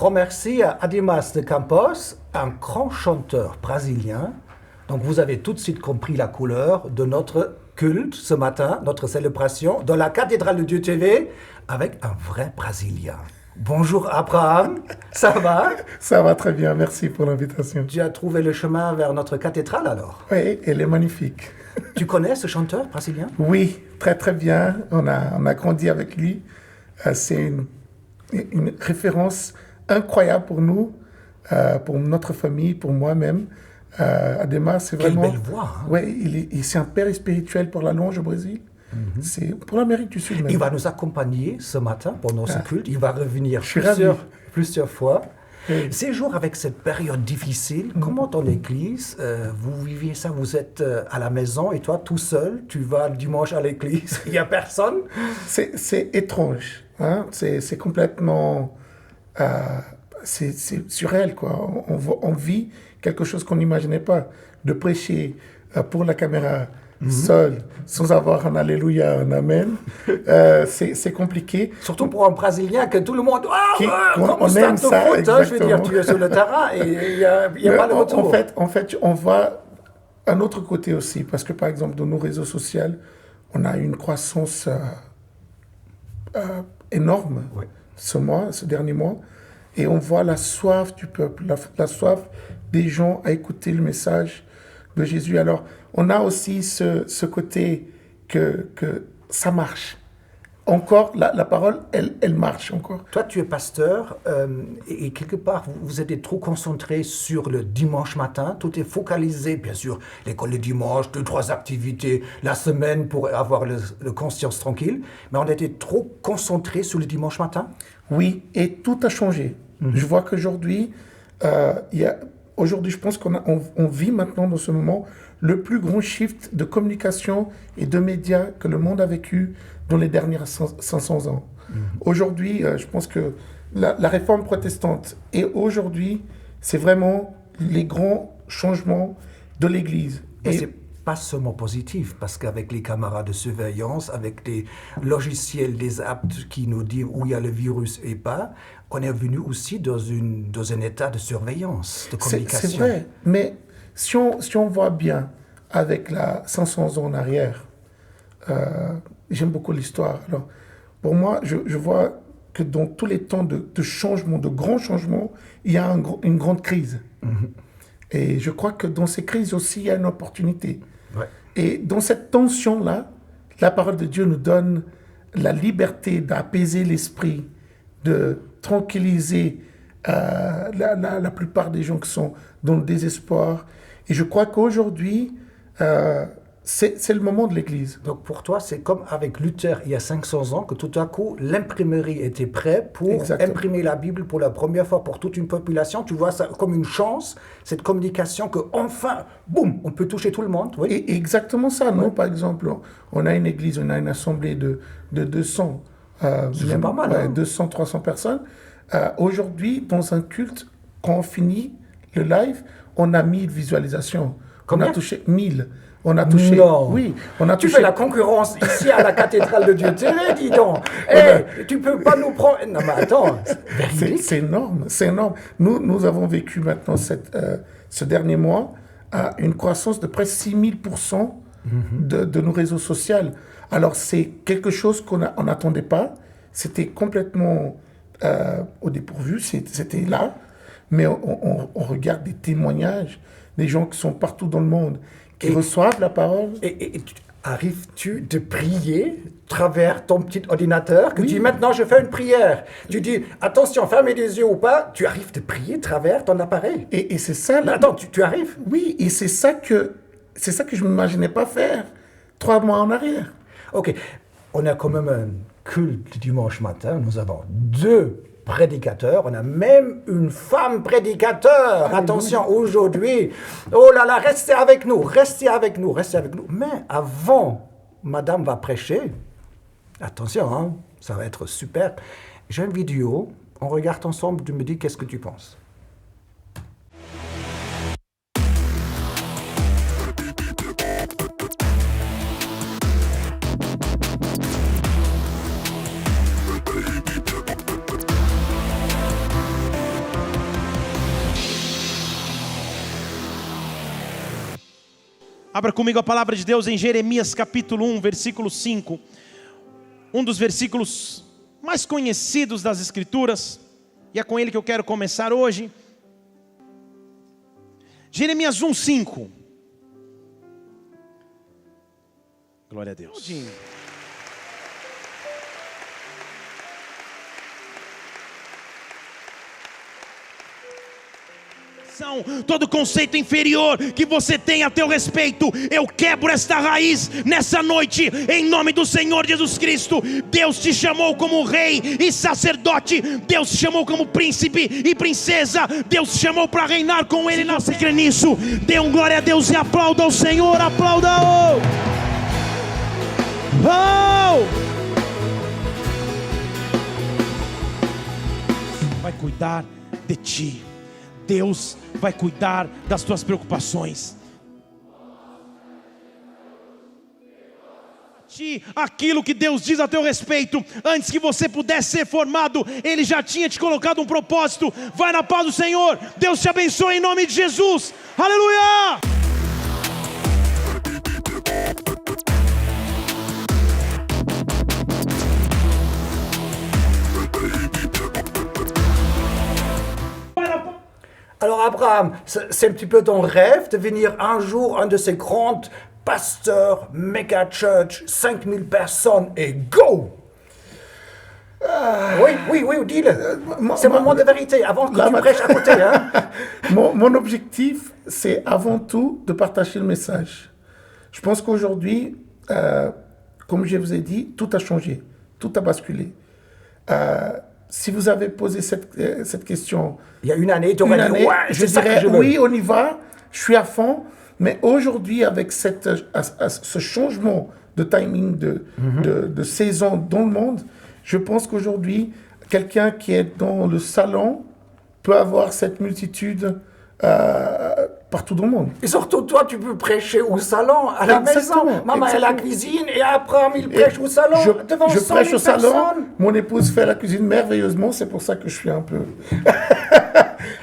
grand merci à Adimas de Campos, un grand chanteur brésilien. Donc vous avez tout de suite compris la couleur de notre culte ce matin, notre célébration dans la cathédrale de Dieu TV avec un vrai Brésilien. Bonjour Abraham, ça va? Ça va très bien, merci pour l'invitation. Tu as trouvé le chemin vers notre cathédrale alors? Oui, elle est magnifique. Tu connais ce chanteur brésilien? Oui, très très bien. On a grandi avec lui. C'est une référence incroyable pour nous, pour notre famille, pour moi-même. Ademar, c'est Quelle vraiment... belle voix, hein? Oui, c'est un père spirituel pour la louange au Brésil. C'est pour l'Amérique du Sud même. Il va nous accompagner ce matin pendant ce culte. Il va revenir suis ravi. plusieurs fois. Oui. Ces jours avec cette période difficile, comment ton église, vous viviez ça? Vous êtes à la maison et toi tout seul, tu vas le dimanche à l'église, il n'y a personne? C'est étrange, hein? C'est complètement... c'est surréel, quoi. On vit quelque chose qu'on n'imaginait pas. De prêcher pour la caméra, seul, sans avoir un Alléluia, un Amen, c'est compliqué. Surtout pour un Brésilien que tout le monde... comme on au stade aime de ça, foot, hein, je veux dire, exactement. tu es sur le terrain et il n'y a pas de retour. En fait, on voit un autre côté aussi, parce que par exemple, dans nos réseaux sociaux, on a une croissance énorme Oui. ce dernier mois, et on voit la soif du peuple, la soif des gens à écouter le message de Jésus. Alors, on a aussi ce côté que ça marche. Encore, la parole, elle marche encore. Toi, tu es pasteur et quelque part, vous êtes trop concentré sur le dimanche matin. Tout est focalisé, bien sûr, l'école le dimanche, 2-3 activités la semaine pour avoir le conscience tranquille. Mais on était trop concentré sur le dimanche matin. Oui, et tout a changé. Je vois qu'aujourd'hui, aujourd'hui, je pense on vit maintenant dans ce moment le plus grand shift de communication et de médias que le monde a vécu dans les dernières 500 ans. Aujourd'hui, je pense que la réforme protestante, et aujourd'hui, c'est vraiment les grands changements de l'Église. Et c'est pas seulement positif, parce qu'avec les caméras de surveillance, avec les logiciels, les apps qui nous disent où il y a le virus et pas, on est venu aussi dans un état de surveillance, de communication. C'est vrai, mais si on voit bien avec la 500 ans en arrière, j'aime beaucoup l'histoire. Alors, pour moi, je vois que dans tous les temps de changement, de grands changements, il y a une grande crise. Et je crois que dans ces crises aussi, il y a une opportunité. Ouais. Et dans cette tension-là, la parole de Dieu nous donne la liberté d'apaiser l'esprit, de tranquilliser la plupart des gens qui sont dans le désespoir. Et je crois qu'aujourd'hui, c'est le moment de l'Église. Donc pour toi, c'est comme avec Luther il y a 500 ans, que tout à coup, l'imprimerie était prête pour Exactement. imprimer la Bible pour la première fois pour toute une population. Tu vois ça comme une chance, cette communication que enfin, boum, on peut toucher tout le monde. Oui. Et exactement ça, non? Par exemple, on a une église, on a une assemblée de 200, C'est pas mal, hein? 200, 300 personnes. Aujourd'hui, dans un culte, quand on finit le live, on a 1000 visualisations. Combien? On a touché 1000. On a touché... Non. Oui, on a Tu touché... fais la concurrence ici à la cathédrale de Dieu TV, dis donc. Tu peux pas nous prendre... Non mais attends, véridique. C'est énorme, c'est énorme. Nous avons vécu maintenant ce dernier mois une croissance de presque 6000% de nos réseaux sociaux. Alors c'est quelque chose qu'on n'attendait pas. C'était complètement au dépourvu, c'était là. Mais on regarde des témoignages des gens qui sont partout dans le monde, qui reçoivent la parole. Et arrives-tu de prier à travers ton petit ordinateur que Oui. tu dis maintenant je fais une prière. Tu dis attention, fermez les yeux ou pas. Tu arrives de prier à travers ton appareil. Et c'est ça... Mais attends, tu arrives? Oui, et c'est ça que je ne m'imaginais pas faire 3 mois en arrière. Ok, on a quand même un culte le dimanche matin. Nous avons 2 prédicateur, on a même une femme prédicateur. Attention, aujourd'hui, oh là là, restez avec nous, restez avec nous, restez avec nous. Mais avant, madame va prêcher, attention, hein, ça va être super. J'ai une vidéo, on regarde ensemble, tu me dis qu'est-ce que tu penses. Abra comigo a palavra de Deus em Jeremias capítulo 1, versículo 5. Um dos versículos mais conhecidos das Escrituras. E é com ele que eu quero começar hoje. Jeremias 1, 5. Glória a Deus. Todo conceito inferior que você tem a teu respeito, eu quebro esta raiz nessa noite, em nome do Senhor Jesus Cristo. Deus te chamou como rei e sacerdote, Deus te chamou como príncipe e princesa, Deus te chamou para reinar com Ele. Não se crê nisso, dê um glória a Deus e aplauda ao Senhor, aplauda-o. Vai cuidar de ti. Deus vai cuidar das tuas preocupações. Aquilo que Deus diz a teu respeito, antes que você pudesse ser formado, Ele já tinha te colocado um propósito. Vai na paz do Senhor. Deus te abençoe em nome de Jesus. Aleluia! Alors Abraham, c'est un petit peu ton rêve de devenir un jour un de ces grands pasteurs, méga church, 5000 personnes et go. Oui, dis-le. C'est mon moment de vérité, avant que tu prêches à côté. Hein. Mon objectif, c'est avant tout de partager le message. Je pense qu'aujourd'hui, comme je vous ai dit, tout a changé, tout a basculé. Si vous avez posé cette question il y a une année, tu aurais dit, ouais, je dirais oui, on y va, je suis à fond. Mais aujourd'hui, avec ce changement de timing, de saison dans le monde, je pense qu'aujourd'hui, quelqu'un qui est dans le salon peut avoir cette multitude partout dans le monde. Et surtout, toi, tu peux prêcher au salon, à la maison. Maman est à la cuisine et Abraham, il prêche au salon. Devant je prêche au salon. Personnes. Mon épouse fait la cuisine merveilleusement. C'est pour ça que je suis un peu...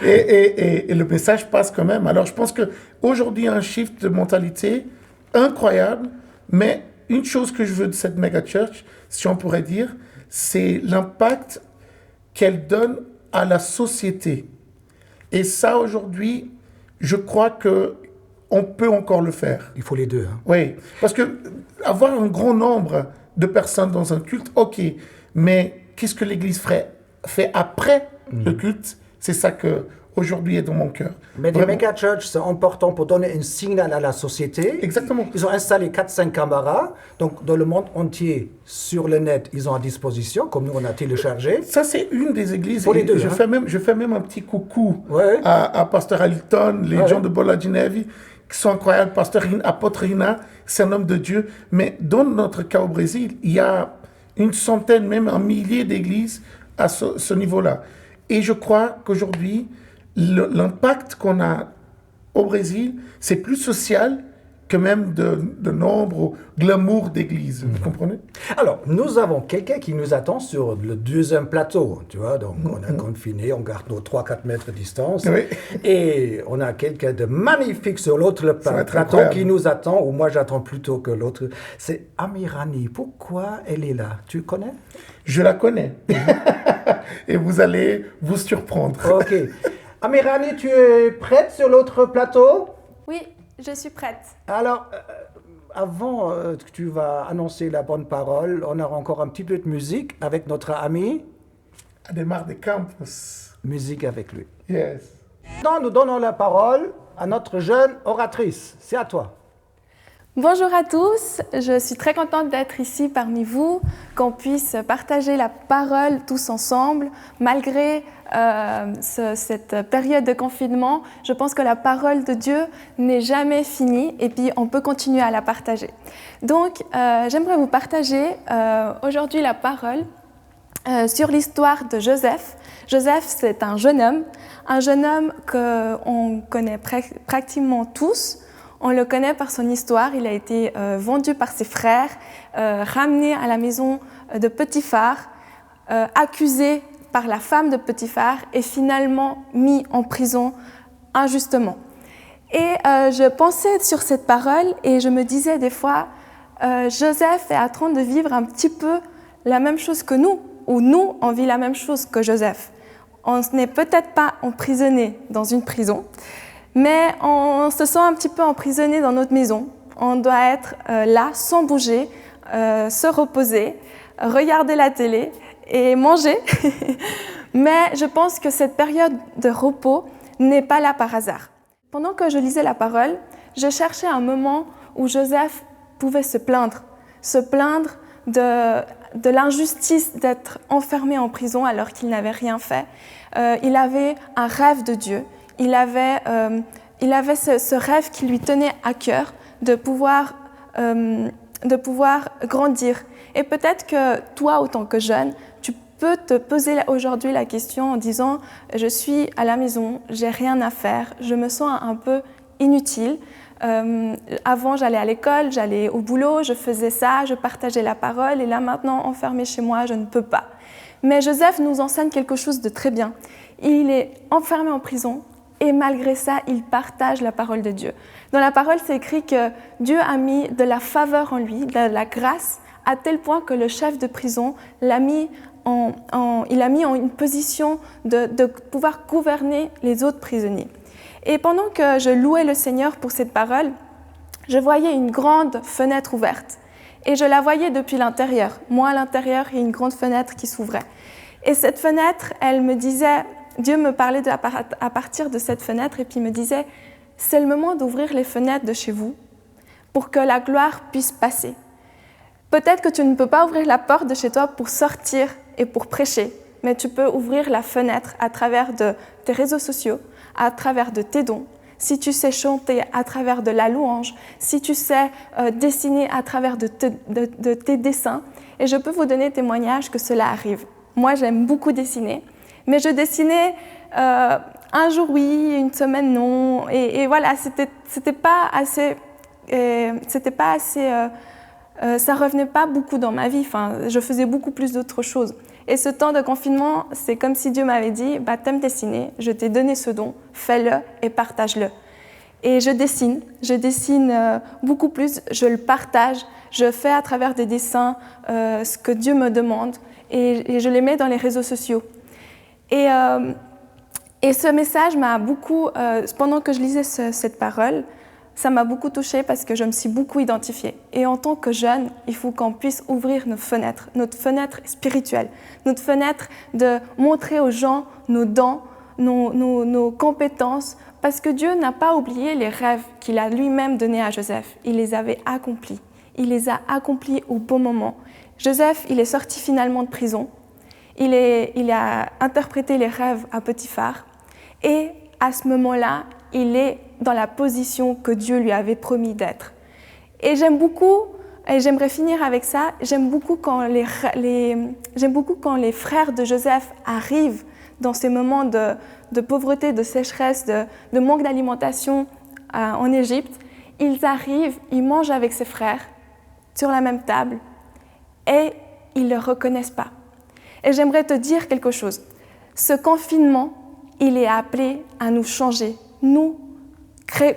et le message passe quand même. Alors, je pense qu'aujourd'hui, il y a un shift de mentalité incroyable. Mais une chose que je veux de cette méga church, si on pourrait dire, c'est l'impact qu'elle donne à la société. Et ça, aujourd'hui, je crois qu'on peut encore le faire. Il faut les deux. Hein. Oui, parce que avoir un grand nombre de personnes dans un culte, ok, mais qu'est-ce que l'Église fait après le culte? C'est ça que aujourd'hui est dans mon cœur. Mais les méga church, c'est important pour donner un signal à la société. Exactement. Ils ont installé 4-5 caméras, donc dans le monde entier, sur le net, ils ont à disposition, comme nous on a téléchargé. Ça, c'est une des églises. Pour les deux, je fais même un petit coucou à Pasteur Hamilton, les gens de Bola-Ginevi, qui sont incroyables. Apôtre Rina, c'est un homme de Dieu. Mais dans notre cas au Brésil, il y a une centaine, même un millier d'églises à ce niveau-là. Et je crois qu'aujourd'hui, l'impact qu'on a au Brésil, c'est plus social que même de nombre ou glamour d'église. Vous comprenez? Alors, nous avons quelqu'un qui nous attend sur le deuxième plateau, tu vois, donc on est confiné, on garde nos 3-4 mètres de distance, oui. Et on a quelqu'un de magnifique sur l'autre plateau qui nous attend, ou moi j'attends plutôt que l'autre. C'est Amirani. Pourquoi elle est là? Tu connais? Je la connais. Et vous allez vous surprendre. Ok. Amirani, tu es prête sur l'autre plateau? Oui, je suis prête. Alors, avant que tu vas annoncer la bonne parole, on aura encore un petit peu de musique avec notre ami. Ademar de Campos. Musique avec lui. Yes. Maintenant, nous donnons la parole à notre jeune oratrice. C'est à toi. Bonjour à tous, je suis très contente d'être ici parmi vous, qu'on puisse partager la parole tous ensemble. Malgré cette période de confinement, je pense que la parole de Dieu n'est jamais finie et puis on peut continuer à la partager. Donc, j'aimerais vous partager aujourd'hui la parole sur l'histoire de Joseph. Joseph, c'est un jeune homme qu'on connaît pratiquement tous. On le connaît par son histoire. Il a été vendu par ses frères, ramené à la maison de Potiphar, accusé par la femme de Potiphar et finalement mis en prison injustement. Et je pensais sur cette parole et je me disais des fois, Joseph est en train de vivre un petit peu la même chose que nous, ou nous, on vit la même chose que Joseph. On n'est peut-être pas emprisonné dans une prison, mais on se sent un petit peu emprisonné dans notre maison. On doit être là, sans bouger, se reposer, regarder la télé et manger. Mais je pense que cette période de repos n'est pas là par hasard. Pendant que je lisais la parole, je cherchais un moment où Joseph pouvait se plaindre de l'injustice d'être enfermé en prison alors qu'il n'avait rien fait. Il avait un rêve de Dieu, il avait ce rêve qui lui tenait à cœur de pouvoir grandir. Et peut-être que toi, en tant que jeune, tu peux te poser aujourd'hui la question en disant « Je suis à la maison, j'ai rien à faire, je me sens un peu inutile ». Avant, j'allais à l'école, j'allais au boulot, je faisais ça, je partageais la parole, et là maintenant, enfermé chez moi, je ne peux pas. Mais Joseph nous enseigne quelque chose de très bien. Il est enfermé en prison, et malgré ça, il partage la parole de Dieu. Dans la parole, c'est écrit que Dieu a mis de la faveur en lui, de la grâce, à tel point que le chef de prison l'a mis en une position de pouvoir gouverner les autres prisonniers. Et pendant que je louais le Seigneur pour cette parole, je voyais une grande fenêtre ouverte. Et je la voyais depuis l'intérieur. Moi, à l'intérieur, il y a une grande fenêtre qui s'ouvrait. Et cette fenêtre, elle me disait, Dieu me parlait à partir de cette fenêtre et puis me disait, c'est le moment d'ouvrir les fenêtres de chez vous pour que la gloire puisse passer. Peut-être que tu ne peux pas ouvrir la porte de chez toi pour sortir et pour prêcher, mais tu peux ouvrir la fenêtre à travers de tes réseaux sociaux, à travers de tes dons, si tu sais chanter à travers de la louange, si tu sais dessiner à travers de tes dessins. Et je peux vous donner témoignage que cela arrive. Moi, j'aime beaucoup dessiner, mais je dessinais un jour oui, une semaine non. Et voilà, c'était pas assez, ça revenait pas beaucoup dans ma vie. Enfin, je faisais beaucoup plus d'autres choses. Et ce temps de confinement, c'est comme si Dieu m'avait dit « T'aimes dessiner, je t'ai donné ce don, fais-le et partage-le ». Et je dessine beaucoup plus, je le partage, je fais à travers des dessins ce que Dieu me demande et je les mets dans les réseaux sociaux. Et ce message m'a beaucoup, pendant que je lisais cette parole, ça m'a beaucoup touchée parce que je me suis beaucoup identifiée. Et en tant que jeune, il faut qu'on puisse ouvrir notre fenêtre spirituelle, notre fenêtre de montrer aux gens nos dons, nos compétences, parce que Dieu n'a pas oublié les rêves qu'il a lui-même donnés à Joseph. Il les avait accomplis. Il les a accomplis au bon moment. Joseph, il est sorti finalement de prison. Il a interprété les rêves à Potiphar. Et à ce moment-là, il est dans la position que Dieu lui avait promis d'être. Et j'aime beaucoup, et j'aimerais finir avec ça, j'aime beaucoup quand les frères de Joseph arrivent dans ces moments de pauvreté, de sécheresse, de manque d'alimentation en Égypte. Ils arrivent, ils mangent avec ses frères sur la même table et ils ne le reconnaissent pas. Et j'aimerais te dire quelque chose. Ce confinement, il est appelé à nous changer. Nous,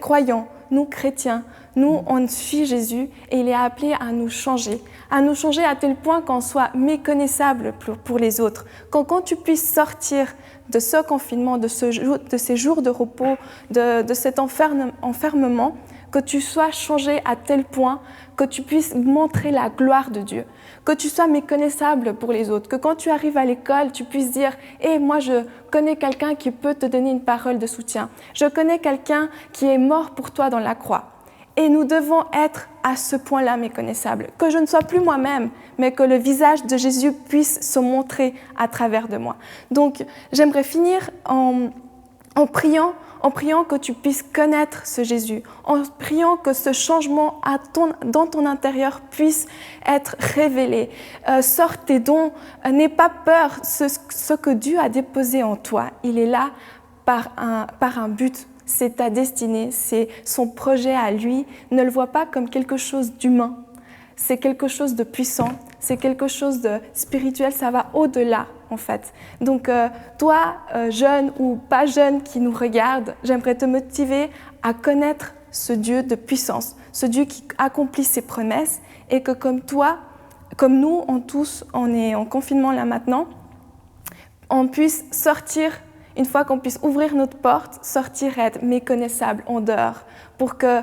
croyants, nous chrétiens, nous, on suit Jésus et il est appelé à nous changer à tel point qu'on soit méconnaissable pour les autres. Quand tu puisses sortir de ce confinement, de ces jours de repos, de cet enfermement, que tu sois changé à tel point que tu puisses montrer la gloire de Dieu, que tu sois méconnaissable pour les autres, que quand tu arrives à l'école, tu puisses dire « Hey, moi je connais quelqu'un qui peut te donner une parole de soutien, je connais quelqu'un qui est mort pour toi dans la croix ». Et nous devons être à ce point-là méconnaissables, que je ne sois plus moi-même, mais que le visage de Jésus puisse se montrer à travers de moi. Donc, j'aimerais finir en priant que tu puisses connaître ce Jésus, en priant que ce changement dans ton intérieur puisse être révélé. Sors tes dons, n'aie pas peur, ce que Dieu a déposé en toi, il est là par un but. C'est ta destinée, c'est son projet à lui. Ne le vois pas comme quelque chose d'humain, c'est quelque chose de puissant, c'est quelque chose de spirituel, ça va au-delà en fait. Donc toi, jeune ou pas jeune qui nous regarde, j'aimerais te motiver à connaître ce Dieu de puissance, ce Dieu qui accomplit ses promesses et que comme toi, comme nous, on est en confinement là maintenant, on puisse sortir, une fois qu'on puisse ouvrir notre porte, sortir et être méconnaissable en dehors, pour que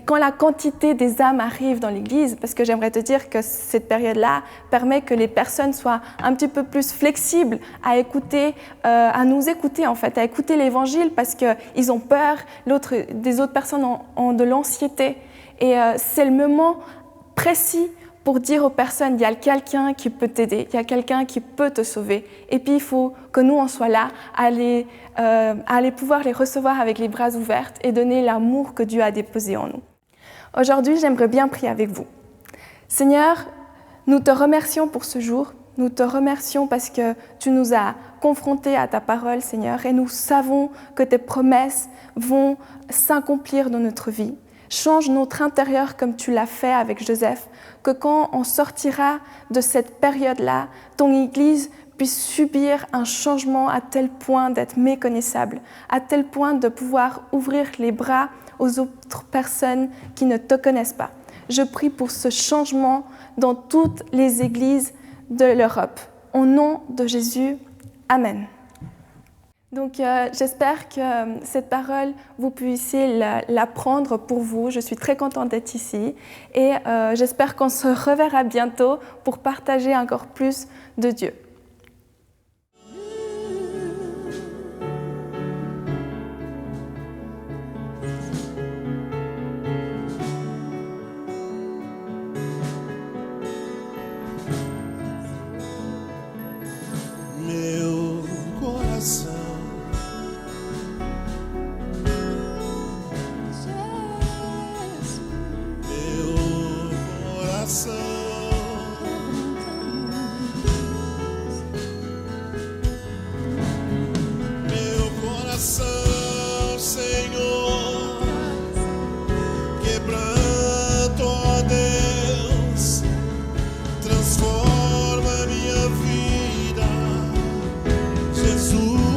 quand la quantité des âmes arrive dans l'Église, parce que j'aimerais te dire que cette période-là permet que les personnes soient un petit peu plus flexibles à écouter, à nous écouter en fait, à écouter l'Évangile, parce qu'ils ont peur, des autres personnes ont de l'anxiété. Et c'est le moment précis pour dire aux personnes, il y a quelqu'un qui peut t'aider, il y a quelqu'un qui peut te sauver. Et puis, il faut que nous, on soit là, à aller pouvoir les recevoir avec les bras ouverts et donner l'amour que Dieu a déposé en nous. Aujourd'hui, j'aimerais bien prier avec vous. Seigneur, nous te remercions pour ce jour. Nous te remercions parce que tu nous as confrontés à ta parole, Seigneur, et nous savons que tes promesses vont s'accomplir dans notre vie. Change notre intérieur comme tu l'as fait avec Joseph, que quand on sortira de cette période-là, ton Église puisse subir un changement à tel point d'être méconnaissable, à tel point de pouvoir ouvrir les bras aux autres personnes qui ne te connaissent pas. Je prie pour ce changement dans toutes les églises de l'Europe. Au nom de Jésus, Amen. Donc j'espère que cette parole, vous puissiez la prendre pour vous. Je suis très contente d'être ici et j'espère qu'on se reverra bientôt pour partager encore plus de Dieu. Meu coração Senhor, quebranto, ó Deus, transforma minha vida, Jesus.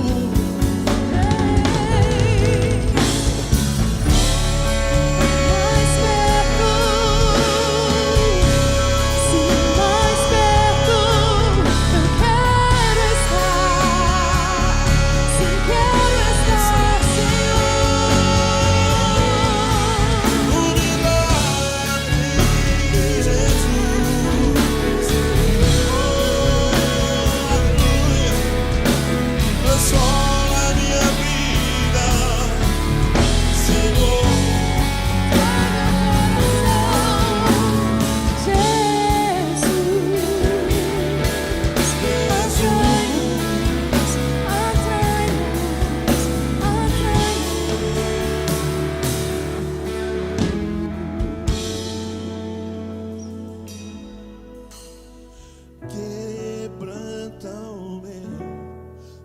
Quebranta o meu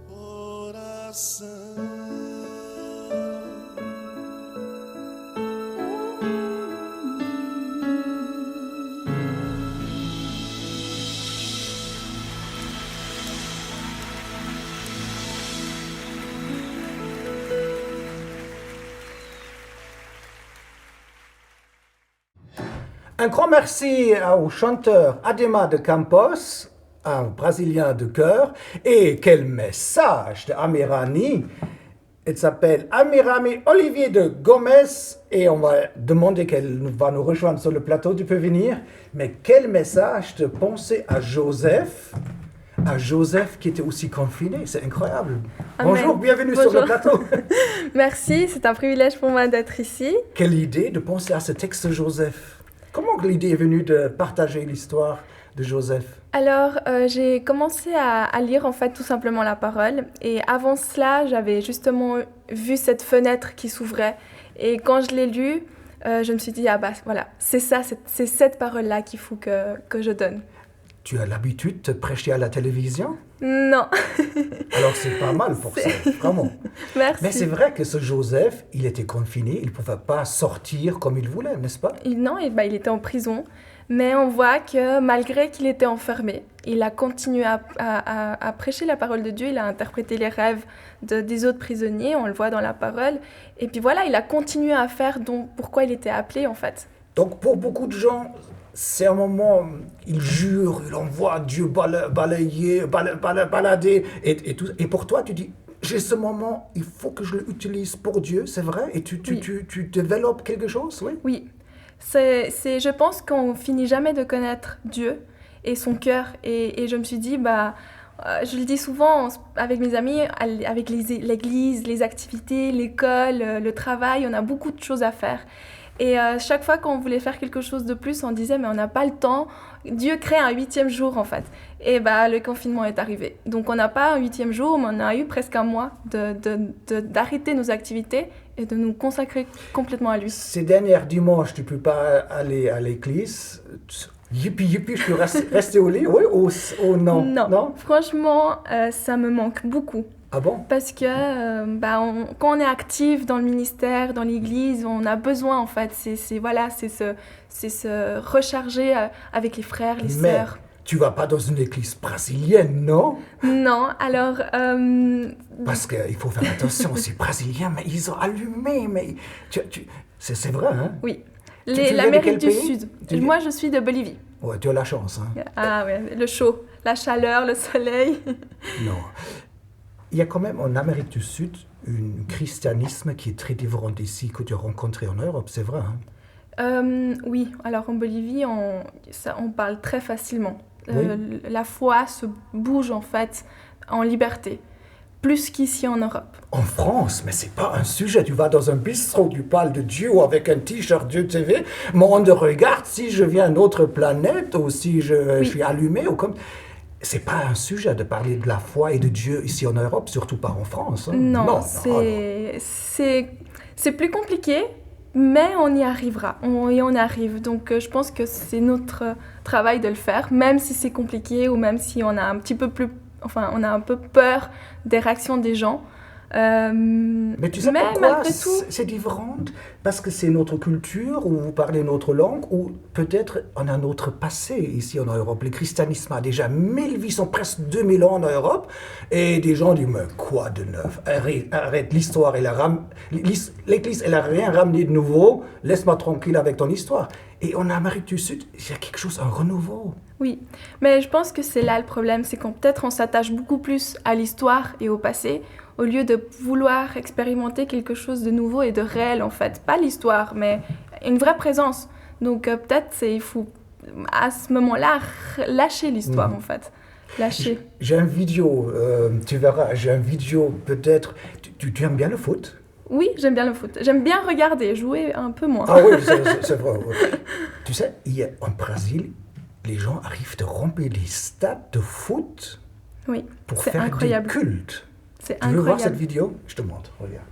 coração. Un grand merci au chanteur Ademar de Campos, un Brésilien de cœur, et quel message de Amirani. Elle s'appelle Amirami Olivier de Gomez et on va demander qu'elle va nous rejoindre sur le plateau, tu peux venir. Mais quel message de penser à Joseph qui était aussi confiné, c'est incroyable. Amen. Bonjour, bienvenue Bonjour. sur le plateau. Merci, c'est un privilège pour moi d'être ici. Quelle idée de penser à ce texte de Joseph. Comment l'idée est venue de partager l'histoire de Joseph? Alors, j'ai commencé à lire en fait tout simplement la parole et avant cela, j'avais justement vu cette fenêtre qui s'ouvrait et quand je l'ai lu, je me suis dit, ah bah voilà, c'est ça, c'est cette parole-là qu'il faut que je donne. Tu as l'habitude de prêcher à la télévision? Non. Alors c'est pas mal pour ça, vraiment. Merci. Mais c'est vrai que ce Joseph, il était confiné, il ne pouvait pas sortir comme il voulait, n'est-ce pas? Non, il était en prison. Mais on voit que malgré qu'il était enfermé, il a continué à prêcher la parole de Dieu, il a interprété les rêves des autres prisonniers, on le voit dans la parole. Et puis voilà, il a continué à faire pourquoi il était appelé en fait. Donc pour beaucoup de gens, c'est un moment, ils jurent, ils envoient Dieu balader et tout. Et pour toi, tu dis, j'ai ce moment, il faut que je l'utilise pour Dieu, c'est vrai? Et tu développes quelque chose, oui? Oui, je pense qu'on finit jamais de connaître Dieu et son cœur. Et je me suis dit, je le dis souvent avec mes amis, avec l'église, les activités, l'école, le travail, on a beaucoup de choses à faire. Et chaque fois qu'on voulait faire quelque chose de plus, on disait, mais on n'a pas le temps. Dieu crée un 8e jour, en fait. Et le confinement est arrivé. Donc, on n'a pas un 8e jour, mais on a eu presque un mois d'arrêter nos activités et de nous consacrer complètement à lui. Ces derniers dimanches, tu ne peux pas aller à l'église. Youpi, je peux rester au lit, oui, ou non? Non, franchement, ça me manque beaucoup. Ah bon? Parce que quand on est actif dans le ministère, dans l'église, on a besoin en fait, c'est se recharger avec les frères, les sœurs. Tu vas pas dans une église brésilienne, non? Non, alors... Parce qu'il faut faire attention, ces Brésiliens, mais ils ont allumé, mais... C'est vrai, hein? Oui, viens l'Amérique de quel du pays? Sud. Moi, je suis de Bolivie. Ouais, tu as la chance, hein? Ah ouais, le chaud, la chaleur, le soleil. Non. Il y a quand même en Amérique du Sud un christianisme qui est très différent d'ici que tu as rencontré en Europe, c'est vrai, hein? Oui, alors en Bolivie, on parle très facilement. Oui. La foi se bouge en fait en liberté, plus qu'ici en Europe. En France, mais c'est pas un sujet. Tu vas dans un bistrot, tu parles de Dieu ou avec un t-shirt Dieu TV, mais on te regarde si je viens d'une autre planète ou si je suis allumé ou comme... C'est pas un sujet de parler de la foi et de Dieu ici en Europe, surtout pas en France. Hein? Non, c'est plus compliqué, mais on y arrivera. On arrive. Donc je pense que c'est notre travail de le faire, même si c'est compliqué ou même si on a on a un peu peur des réactions des gens. Mais tu sais pourquoi malgré tout, c'est différent? Parce que c'est notre culture, ou vous parlez notre langue, ou peut-être on a notre passé ici en Europe. Le christianisme a déjà 1800, presque 2000 ans en Europe, et des gens disent, mais quoi de neuf? Arrête l'histoire, l'Église, elle n'a rien ramené de nouveau, laisse-moi tranquille avec ton histoire. Et en Amérique du Sud, il y a quelque chose, un renouveau. Oui, mais je pense que c'est là le problème, c'est qu'on s'attache beaucoup plus à l'histoire et au passé, au lieu de vouloir expérimenter quelque chose de nouveau et de réel en fait. Pas l'histoire, mais une vraie présence. Donc peut-être il faut à ce moment-là lâcher l'histoire en fait. Lâcher. J'ai une vidéo, tu verras, j'ai une vidéo peut-être... Tu aimes bien le foot? Oui, j'aime bien le foot. J'aime bien regarder, jouer un peu moins. Ah oui, c'est vrai. Oui. Tu sais, en Brésil, les gens arrivent à remplir les stades de foot pour faire incroyable. des cultes. C'est incroyable. Tu veux voir cette vidéo? Je te montre, regarde.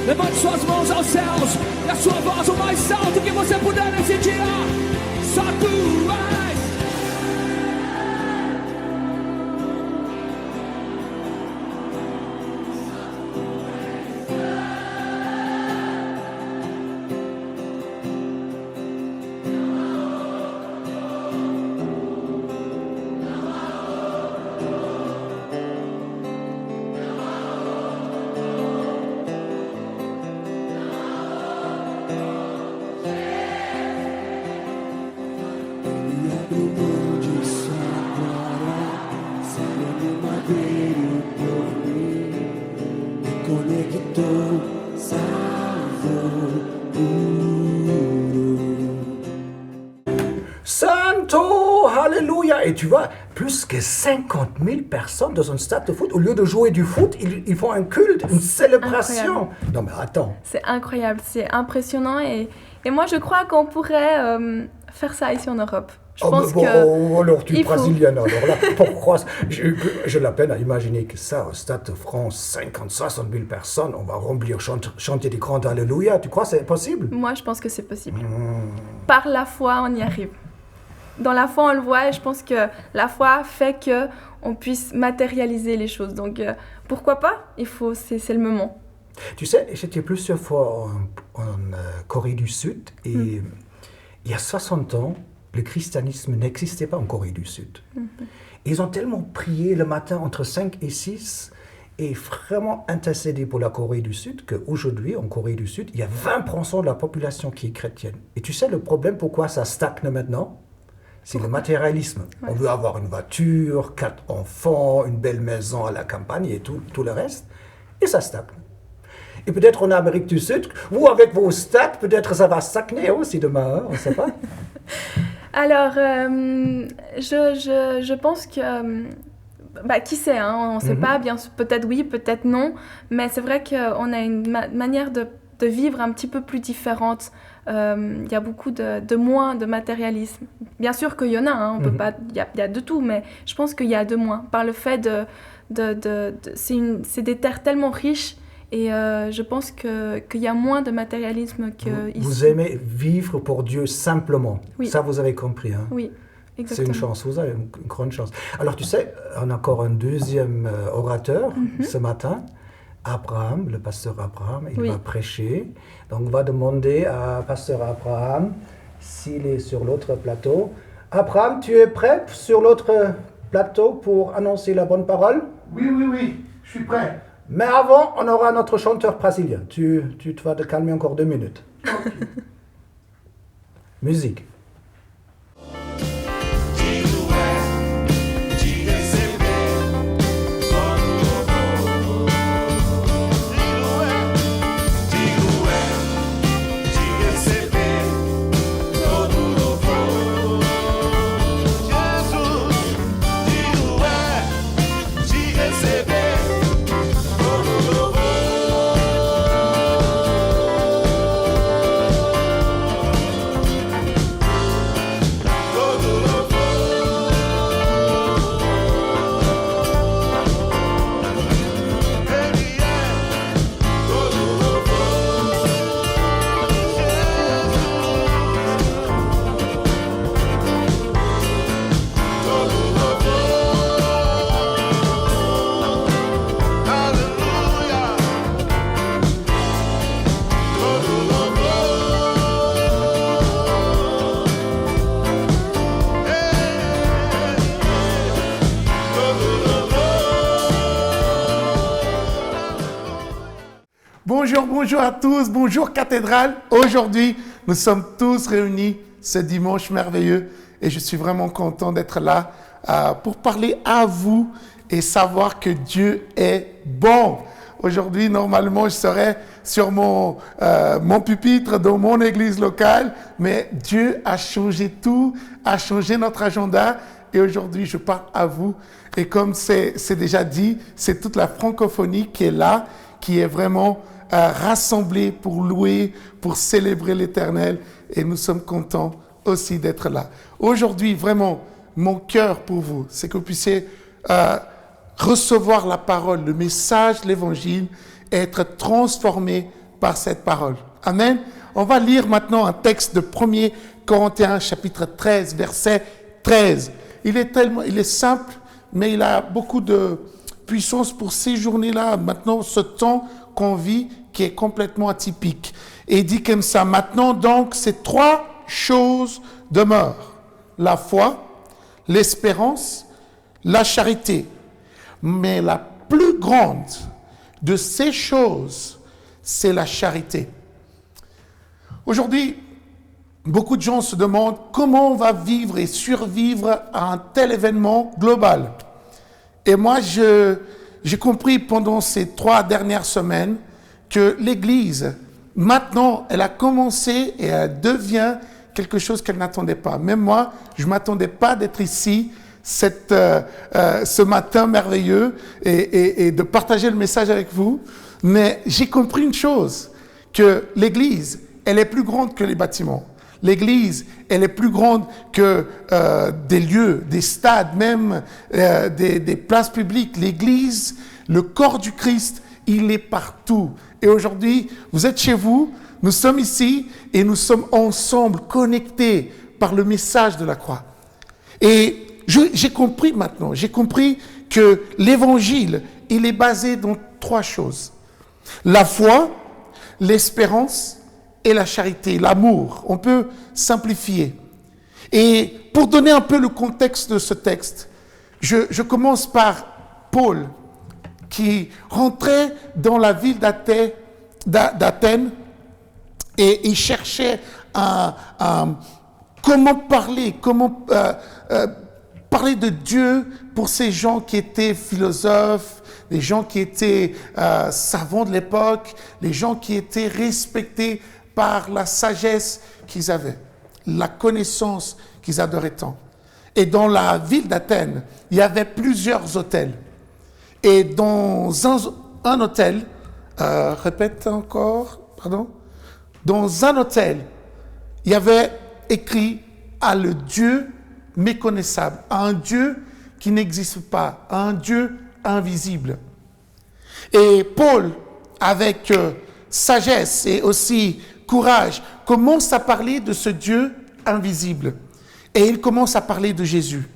Levante suas mãos aos céus e a sua voz o mais alto que você puder nesse dia. Só tu és. no mundo só agora, sempre me madeiro por mim, me conectou, salvou, Santo, Alléluia. Et tu vois, plus que 50 000 personnes dans un stade de foot, au lieu de jouer du foot, ils font un culte, une célébration. Incroyable. Non mais attends. C'est incroyable, c'est impressionnant et moi je crois qu'on pourrait faire ça ici en Europe. Je pense que alors tu es il faut. brésilienne, alors là, pourquoi j'ai la peine à imaginer que ça, au Stade de France, 50-60 000 personnes, on va remplir, chanter des grands Alléluia. Tu crois que c'est possible? Moi je pense que c'est possible. Par la foi, on y arrive. Dans la foi, on le voit et je pense que la foi fait qu'on puisse matérialiser les choses. Donc pourquoi pas? C'est le moment. Tu sais, j'étais plusieurs fois en Corée du Sud et il y a 60 ans, le christianisme n'existait pas en Corée du Sud. Ils ont tellement prié le matin entre 5 et 6 et vraiment intercédé pour la Corée du Sud qu'aujourd'hui, en Corée du Sud, il y a 20% de la population qui est chrétienne. Et tu sais le problème pourquoi ça stagne maintenant? C'est le matérialisme. Ouais. On veut avoir une voiture, 4 enfants, une belle maison à la campagne et tout le reste. Et ça stagne. Et peut-être en Amérique du Sud, vous avec vos stats, peut-être ça va stagner aussi demain, hein, on ne sait pas. Alors, je pense que, qui sait, hein, on ne sait pas, bien peut-être oui, peut-être non, mais c'est vrai qu'on a une manière de vivre un petit peu plus différente. Il y a beaucoup de moins de matérialisme. Bien sûr qu'il y en a, hein, on peut pas, il y a de tout, mais je pense qu'il y a de moins. Par le fait c'est des terres tellement riches. Et je pense qu'il y a moins de matérialisme qu'ici. Vous aimez vivre pour Dieu simplement. Oui. Ça, vous avez compris. Hein? Oui, exactement. C'est une chance, vous avez une grande chance. Alors, tu sais, on a encore un deuxième orateur ce matin. Abraham, le pasteur Abraham, il va prêcher. Donc, on va demander à pasteur Abraham s'il est sur l'autre plateau. Abraham, tu es prêt sur l'autre plateau pour annoncer la bonne parole? Oui, je suis prêt. Mais avant, on aura notre chanteur brésilien. Tu vas te calmer encore 2 minutes. Okay. Musique. Bonjour à tous, bonjour Cathédrale. Aujourd'hui, nous sommes tous réunis ce dimanche merveilleux et je suis vraiment content d'être là pour parler à vous et savoir que Dieu est bon. Aujourd'hui, normalement, je serais sur mon pupitre dans mon église locale, mais Dieu a changé tout, a changé notre agenda et aujourd'hui, je parle à vous. Et comme c'est déjà dit, c'est toute la francophonie qui est là, qui est vraiment rassemblés pour louer, pour célébrer l'Éternel et nous sommes contents aussi d'être là. Aujourd'hui, vraiment, mon cœur pour vous, c'est que vous puissiez recevoir la parole, le message, l'Évangile et être transformés par cette parole. Amen. On va lire maintenant un texte de 1er Corinthiens, chapitre 13, verset 13. Il est simple, mais il a beaucoup de puissance pour ces journées-là, maintenant, ce temps qu'on vit, qui est complètement atypique. Et il dit comme ça, maintenant donc, ces 3 choses demeurent. La foi, l'espérance, la charité. Mais la plus grande de ces choses, c'est la charité. Aujourd'hui, beaucoup de gens se demandent comment on va vivre et survivre à un tel événement global. Et moi, j'ai compris pendant ces 3 dernières semaines que l'Église, maintenant, elle a commencé et elle devient quelque chose qu'elle n'attendait pas. Même moi, je ne m'attendais pas d'être ici ce matin merveilleux et de partager le message avec vous. Mais j'ai compris une chose, que l'Église, elle est plus grande que les bâtiments. L'Église, elle est plus grande que des lieux, des stades, même des places publiques. L'Église, le corps du Christ, il est partout. Et aujourd'hui, vous êtes chez vous, nous sommes ici et nous sommes ensemble, connectés par le message de la croix. Et j'ai compris maintenant, j'ai compris que l'Évangile, il est basé dans 3 choses. La foi, l'espérance et la charité, l'amour. On peut simplifier. Et pour donner un peu le contexte de ce texte, je commence par Paul, qui rentrait dans la ville d'Athènes et il cherchait comment parler de Dieu pour ces gens qui étaient philosophes, les gens qui étaient savants de l'époque, les gens qui étaient respectés par la sagesse qu'ils avaient, la connaissance qu'ils adoraient tant. Et dans la ville d'Athènes, il y avait plusieurs hôtels. Et dans un hôtel, répète encore, pardon, dans un hôtel, il y avait écrit à le Dieu méconnaissable, à un Dieu qui n'existe pas, à un Dieu invisible. Et Paul, avec sagesse et aussi courage, commence à parler de ce Dieu invisible. Et il commence à parler de Jésus,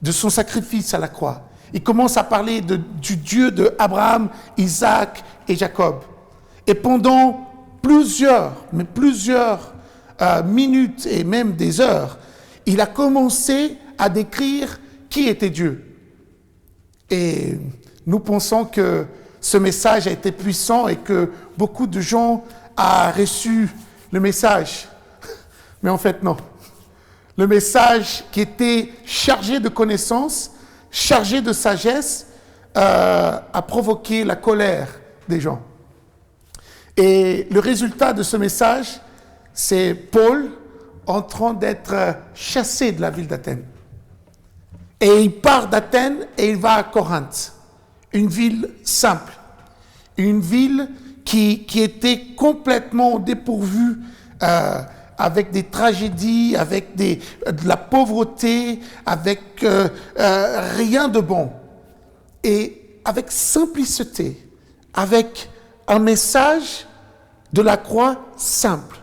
de son sacrifice à la croix. Il commence à parler du Dieu d'Abraham, Isaac et Jacob. Et pendant plusieurs minutes et même des heures, il a commencé à décrire qui était Dieu. Et nous pensons que ce message a été puissant et que beaucoup de gens ont reçu le message. Mais en fait, non. Le message qui était chargé de connaissances, chargé de sagesse, a provoqué la colère des gens. Et le résultat de ce message, c'est Paul en train d'être chassé de la ville d'Athènes. Et il part d'Athènes et il va à Corinthe, une ville simple, une ville qui était complètement dépourvue, avec des tragédies, avec de la pauvreté, avec rien de bon. Et avec simplicité, avec un message de la croix simple,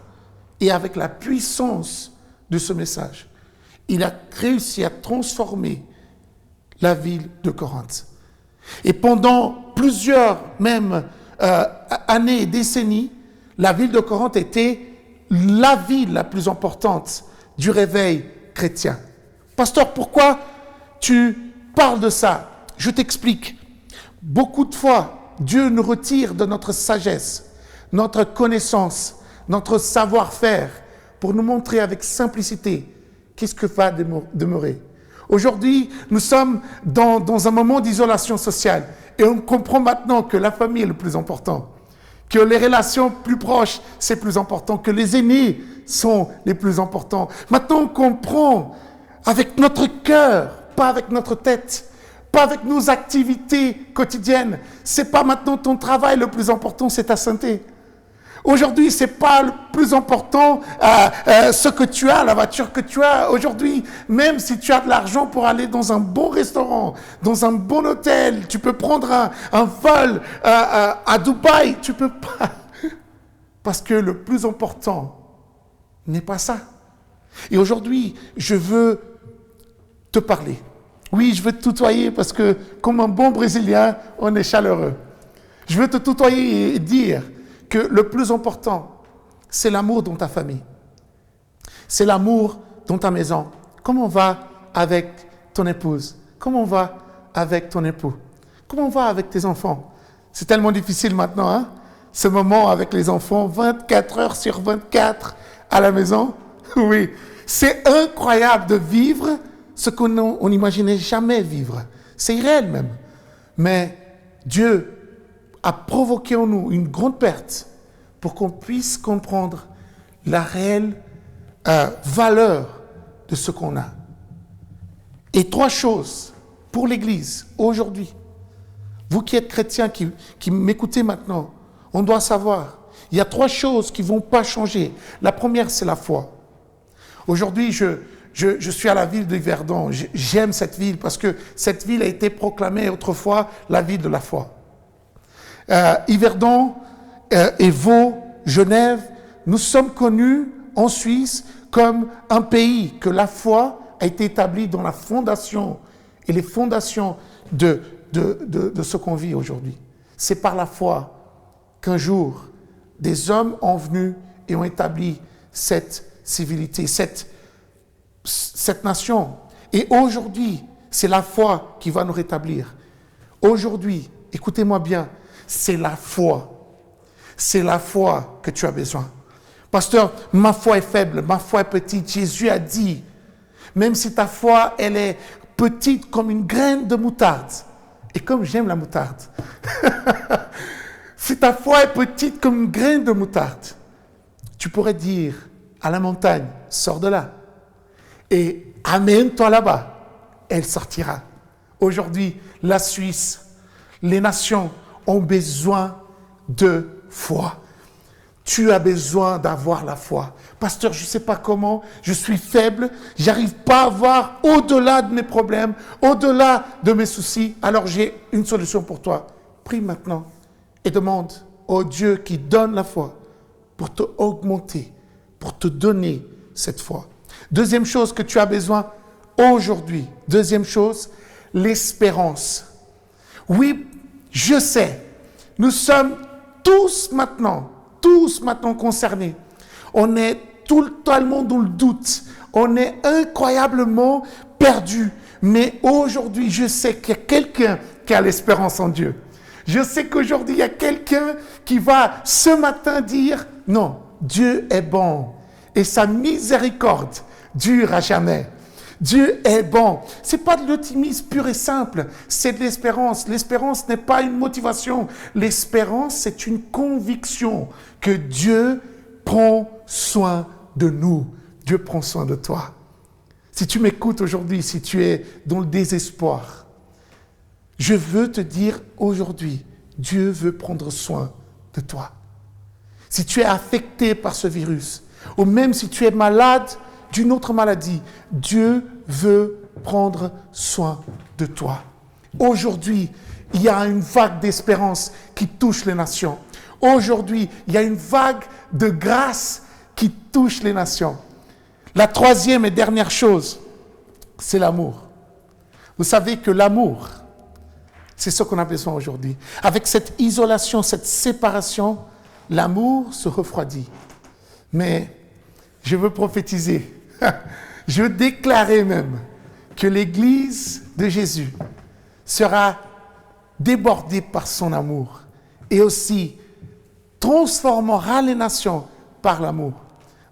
et avec la puissance de ce message, il a réussi à transformer la ville de Corinthe. Et pendant plusieurs même années et décennies, la ville de Corinthe était la ville la plus importante du réveil chrétien. Pasteur, pourquoi tu parles de ça? Je t'explique. Beaucoup de fois, Dieu nous retire de notre sagesse, notre connaissance, notre savoir-faire, pour nous montrer avec simplicité qu'est-ce que va demeurer. Aujourd'hui, nous sommes dans un moment d'isolation sociale et on comprend maintenant que la famille est le plus important, que les relations plus proches, c'est plus important, que les aînés sont les plus importants. Maintenant, on comprend avec notre cœur, pas avec notre tête, pas avec nos activités quotidiennes. C'est pas maintenant ton travail le plus important, c'est ta santé. Aujourd'hui, c'est pas le plus important ce que tu as, la voiture que tu as. Aujourd'hui, même si tu as de l'argent pour aller dans un bon restaurant, dans un bon hôtel, tu peux prendre un vol à Dubaï, tu peux pas. Parce que le plus important n'est pas ça. Et aujourd'hui, je veux te parler. Oui, je veux te tutoyer parce que comme un bon Brésilien, on est chaleureux. Je veux te tutoyer et dire que le plus important, c'est l'amour dans ta famille. C'est l'amour dans ta maison. Comment on va avec ton épouse? Comment on va avec ton époux? Comment on va avec tes enfants? C'est tellement difficile maintenant, hein? Ce moment avec les enfants, 24 heures sur 24 à la maison. Oui, c'est incroyable de vivre ce qu'on n'imaginait jamais vivre. C'est irréel même. Mais Dieu a provoqué en nous une grande perte pour qu'on puisse comprendre la réelle valeur de ce qu'on a. Et 3 choses pour l'Église aujourd'hui. Vous qui êtes chrétiens, qui m'écoutez maintenant, on doit savoir, il y a 3 choses qui ne vont pas changer. La première, c'est la foi. Aujourd'hui, je suis à la ville de Yverdon. J'aime cette ville parce que cette ville a été proclamée autrefois la ville de la foi. Yverdon et Vaud, Genève, nous sommes connus en Suisse comme un pays que la foi a été établie dans la fondation et les fondations de ce qu'on vit aujourd'hui. C'est par la foi qu'un jour, des hommes ont venu et ont établi cette civilité, cette nation. Et aujourd'hui, c'est la foi qui va nous rétablir. Aujourd'hui, écoutez-moi bien, c'est la foi. C'est la foi que tu as besoin. Pasteur, ma foi est faible, ma foi est petite. Jésus a dit, même si ta foi, elle est petite comme une graine de moutarde, et comme j'aime la moutarde, si ta foi est petite comme une graine de moutarde, tu pourrais dire à la montagne, sors de là, et amène-toi là-bas, elle sortira. Aujourd'hui, la Suisse, les nations ont besoin de foi. Tu as besoin d'avoir la foi. Pasteur, je ne sais pas comment, je suis faible, j'arrive pas à voir au-delà de mes problèmes, au-delà de mes soucis. Alors j'ai une solution pour toi. Prie maintenant et demande au Dieu qui donne la foi pour te augmenter, pour te donner cette foi. Deuxième chose que tu as besoin aujourd'hui, deuxième chose, l'espérance. Oui, je sais, nous sommes tous maintenant concernés. On est totalement dans le doute. On est incroyablement perdu. Mais aujourd'hui, je sais qu'il y a quelqu'un qui a l'espérance en Dieu. Je sais qu'aujourd'hui, il y a quelqu'un qui va ce matin dire, non, Dieu est bon et sa miséricorde dure à jamais. Dieu est bon. Ce n'est pas de l'optimisme pur et simple, c'est de l'espérance. L'espérance n'est pas une motivation. L'espérance, c'est une conviction que Dieu prend soin de nous. Dieu prend soin de toi. Si tu m'écoutes aujourd'hui, si tu es dans le désespoir, je veux te dire aujourd'hui, Dieu veut prendre soin de toi. Si tu es affecté par ce virus, ou même si tu es malade d'une autre maladie, Dieu veut prendre soin de toi. Aujourd'hui, il y a une vague d'espérance qui touche les nations. Aujourd'hui, il y a une vague de grâce qui touche les nations. La troisième et dernière chose, c'est l'amour. Vous savez que l'amour, c'est ce qu'on a besoin aujourd'hui. Avec cette isolation, cette séparation, l'amour se refroidit. Mais je veux prophétiser, je veux déclarer même que l'Église de Jésus sera débordée par son amour et aussi transformera les nations par l'amour.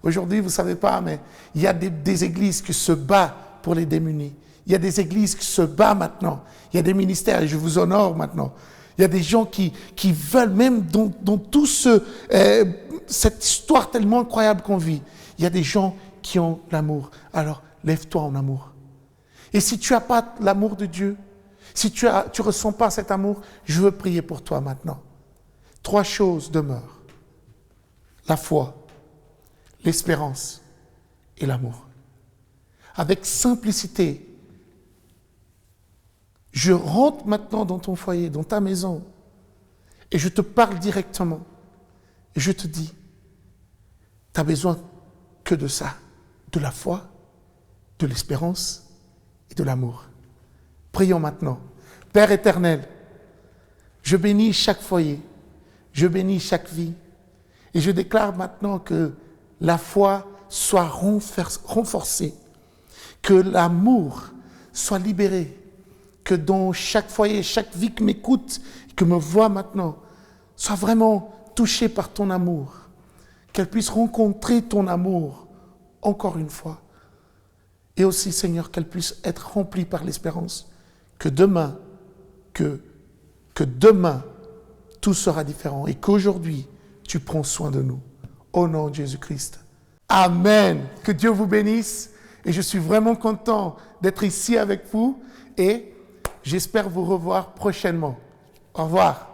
Aujourd'hui, vous ne savez pas, mais il y a des églises qui se battent pour les démunis. Il y a des églises qui se battent maintenant. Il y a des ministères, et je vous honore maintenant. Il y a des gens qui veulent, même dans tout cette histoire tellement incroyable qu'on vit, il y a des gens qui ont l'amour. Alors, lève-toi en amour. Et si tu n'as pas l'amour de Dieu, si tu ne ressens pas cet amour, je veux prier pour toi maintenant. 3 choses demeurent. La foi, l'espérance et l'amour. Avec simplicité, je rentre maintenant dans ton foyer, dans ta maison, et je te parle directement. Et je te dis, tu n'as besoin que de ça, de la foi, de l'espérance et de l'amour. Prions maintenant. Père éternel, je bénis chaque foyer, je bénis chaque vie, et je déclare maintenant que la foi soit renforcée, que l'amour soit libéré, que dans chaque foyer, chaque vie qui m'écoute, qui me voit maintenant, soit vraiment touchée par ton amour, qu'elle puisse rencontrer ton amour encore une fois. Et aussi, Seigneur, qu'elle puisse être remplie par l'espérance que demain, tout sera différent et qu'aujourd'hui, tu prends soin de nous. Au nom de Jésus-Christ. Amen. Que Dieu vous bénisse. Et je suis vraiment content d'être ici avec vous. Et j'espère vous revoir prochainement. Au revoir.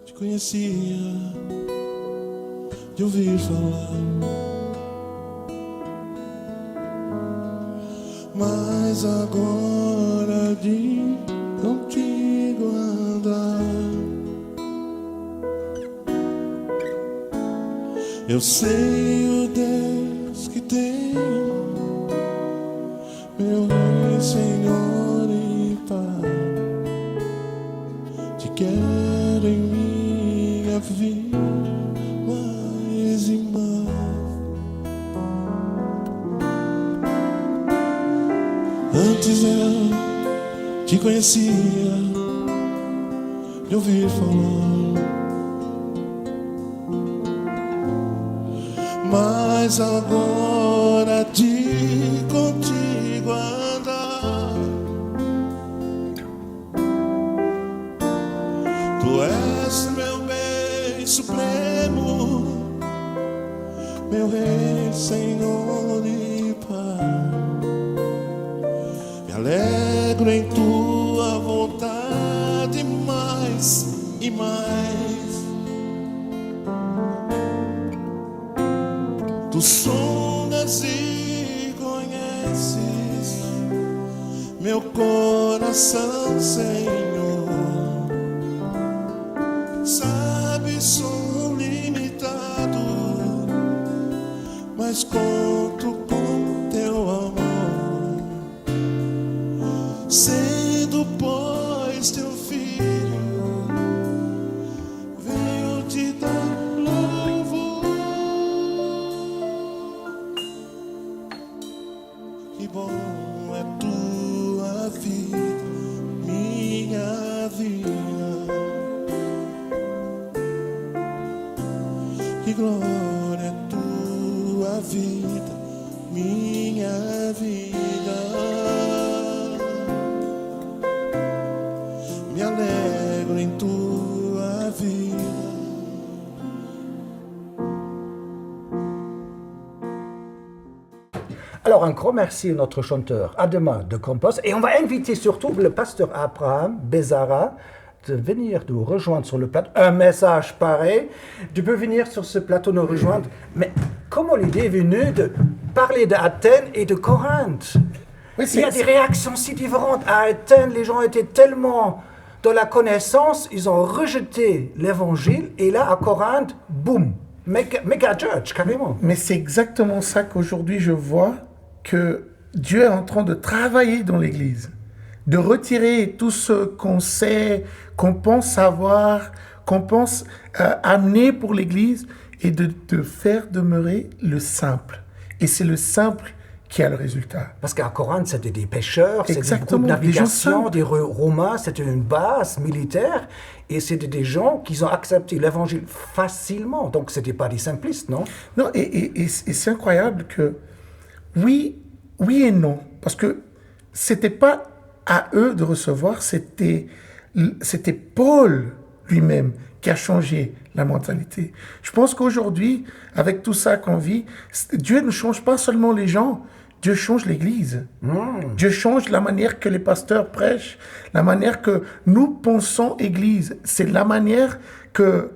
Te conhecia, de ouvir falar, mas agora de contigo andar, eu sei o Deus que tem, meu Rei, Senhor e Pai. Te quero em minha vida mais e mais. Antes eu te conhecia, de ouvir falar, mas agora de contigo andar. Tu és meu bem supremo, meu Rei, Senhor e Pai. Me alegro em tua vontade mais e mais. Tu sondas e conheces meu coração, Senhor. Sabes, sou limitado, mas conto com teu amor. Sendo, pois, teu filho, venho te dar louvor. Que bom é tua vida, minha vida. Que glória é tua vida, minha vida. Me alegro em tua vida. Alors, un grand merci à notre chanteur Adama de Campos. Et on va inviter surtout le pasteur Abraham Bezara de venir nous rejoindre sur le plateau. Un message pareil. Tu peux venir sur ce plateau nous rejoindre. Mais comment l'idée est venue de parler d'Athènes et de Corinthe? Oui, Il y a des réactions si différentes. À Athènes, les gens étaient tellement dans la connaissance, ils ont rejeté l'évangile. Et là, à Corinthe, boum, méga church, carrément. Mais c'est exactement ça qu'aujourd'hui je vois que Dieu est en train de travailler dans l'Église, de retirer tout ce qu'on sait, qu'on pense savoir, qu'on pense amener pour l'Église et de faire demeurer le simple. Et c'est le simple qui a le résultat. Parce qu'à Corinthe, c'était des pêcheurs, c'était beaucoup de Exactement, des gens navigation, simples. des Romains, c'était une base militaire, et c'était des gens qui ont accepté l'évangile facilement. Donc, ce n'était pas des simplistes, non? Non, et c'est incroyable que oui et non, parce que c'était pas à eux de recevoir, c'était Paul lui-même qui a changé la mentalité. Je pense qu'aujourd'hui, avec tout ça qu'on vit, Dieu ne change pas seulement les gens, Dieu change l'Église. Dieu change la manière que les pasteurs prêchent, la manière que nous pensons Église. C'est la manière que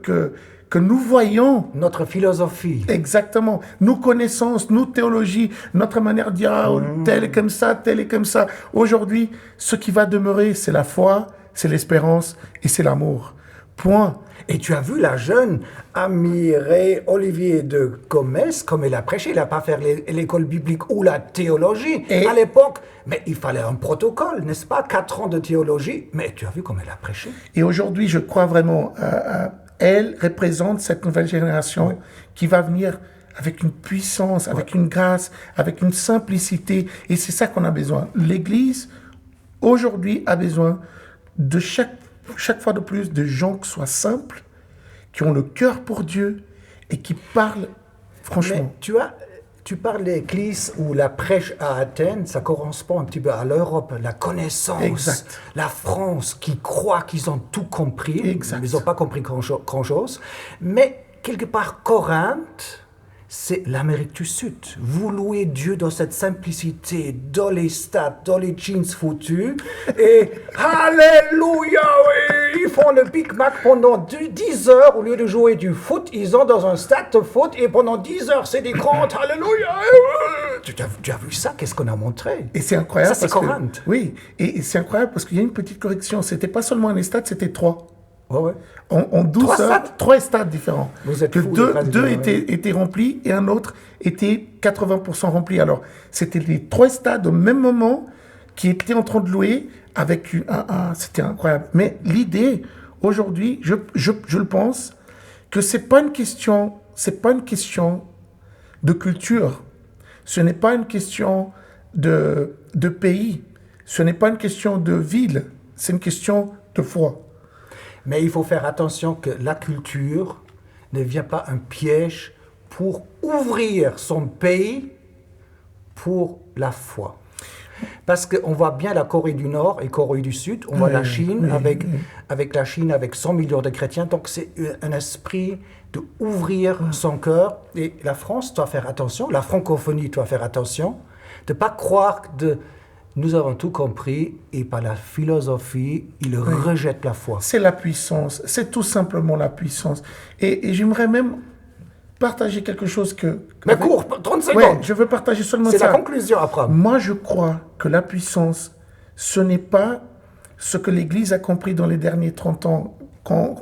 nous voyons. Notre philosophie. Exactement. Nos connaissances, nos théologies, notre manière de dire tel est comme ça, tel est comme ça. Aujourd'hui, ce qui va demeurer, c'est la foi, c'est l'espérance et c'est l'amour. Point. Et tu as vu la jeune Amiré Olivier de Gomez, comme elle a prêché, il n'a pas fait l'école biblique ou la théologie Et- à l'époque. Mais il fallait un protocole, n'est-ce pas? 4 ans de théologie. Mais tu as vu comme elle a prêché. Et aujourd'hui, je crois vraiment, elle représente cette nouvelle génération qui va venir avec une puissance, avec une grâce, avec une simplicité. Et c'est ça qu'on a besoin. L'Église, aujourd'hui, a besoin de chaque fois de plus de gens qui soient simples, qui ont le cœur pour Dieu et qui parlent Franchement. Mais tu parles de l'église ou la prêche à Athènes, ça correspond un petit peu à l'Europe, la connaissance. Exact. La France qui croit qu'ils ont tout compris. Exact. Ils n'ont pas compris grand-chose. Mais quelque part, Corinthe, c'est l'Amérique du Sud. Vous louez Dieu dans cette simplicité, dans les stades, dans les jeans foutus. Et Alléluia, oui, ils font le Big Mac pendant 10 heures. Au lieu de jouer du foot, ils sont dans un stade de foot. Et pendant 10 heures, c'est des grands Alléluia. Tu as vu ça? Qu'est-ce qu'on a montré? Et c'est incroyable Ça, c'est parce que... Corinthe. Oui, et c'est incroyable parce qu'il y a une petite correction. C'était pas seulement un stade, c'était 3. Ouais, ouais. En 12 3 heures, stades 3 stades différents. Vous êtes Que fous, les deux Brésiliens, étaient remplis et un autre était 80% rempli. Alors, c'était les 3 stades au même moment qui étaient en train de louer avec c'était incroyable. Mais l'idée, aujourd'hui, je le pense, que c'est pas une question de culture. Ce n'est pas une question de pays. Ce n'est pas une question de ville. C'est une question de foi. Mais il faut faire attention que la culture ne vient pas un piège pour ouvrir son pays pour la foi. Parce qu'on voit bien la Corée du Nord et Corée du Sud, on voit la Chine avec la Chine avec 100 millions de chrétiens, donc c'est un esprit de ouvrir son cœur. Et la France doit faire attention, la francophonie doit faire attention, de ne pas croire que nous avons tout compris et par la philosophie, ils rejettent la foi. C'est la puissance, c'est tout simplement la puissance. Et j'aimerais même partager quelque chose que... Mais cours, 30 secondes. Ouais, je veux partager seulement ça. C'est la conclusion après. Moi, je crois que la puissance, ce n'est pas ce que l'Église a compris dans les derniers 30 ans, quand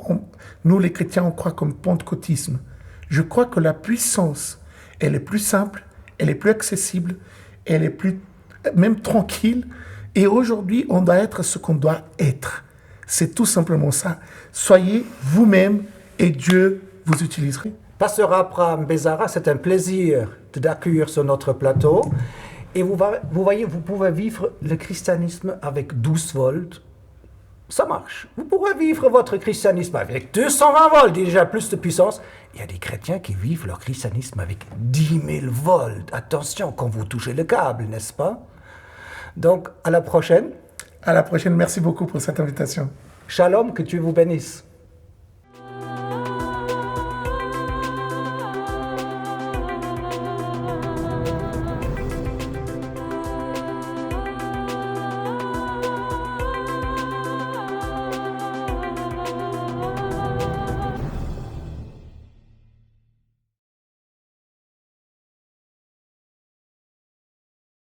nous, les chrétiens, on croit comme pentecôtisme. Je crois que la puissance, elle est plus simple, elle est plus accessible, elle est plus même tranquille. Et aujourd'hui, on doit être ce qu'on doit être. C'est tout simplement ça. Soyez vous-même et Dieu vous utiliserez. Pasteur Abraham Bezara, c'est un plaisir de d'accueillir sur notre plateau. Et vous voyez, vous pouvez vivre le christianisme avec 12 volts. Ça marche. Vous pourrez vivre votre christianisme avec 220 volts, déjà plus de puissance. Il y a des chrétiens qui vivent leur christianisme avec 10 000 volts. Attention quand vous touchez le câble, n'est-ce pas? Donc, à la prochaine. À la prochaine. Merci beaucoup pour cette invitation. Shalom, que Dieu vous bénisse.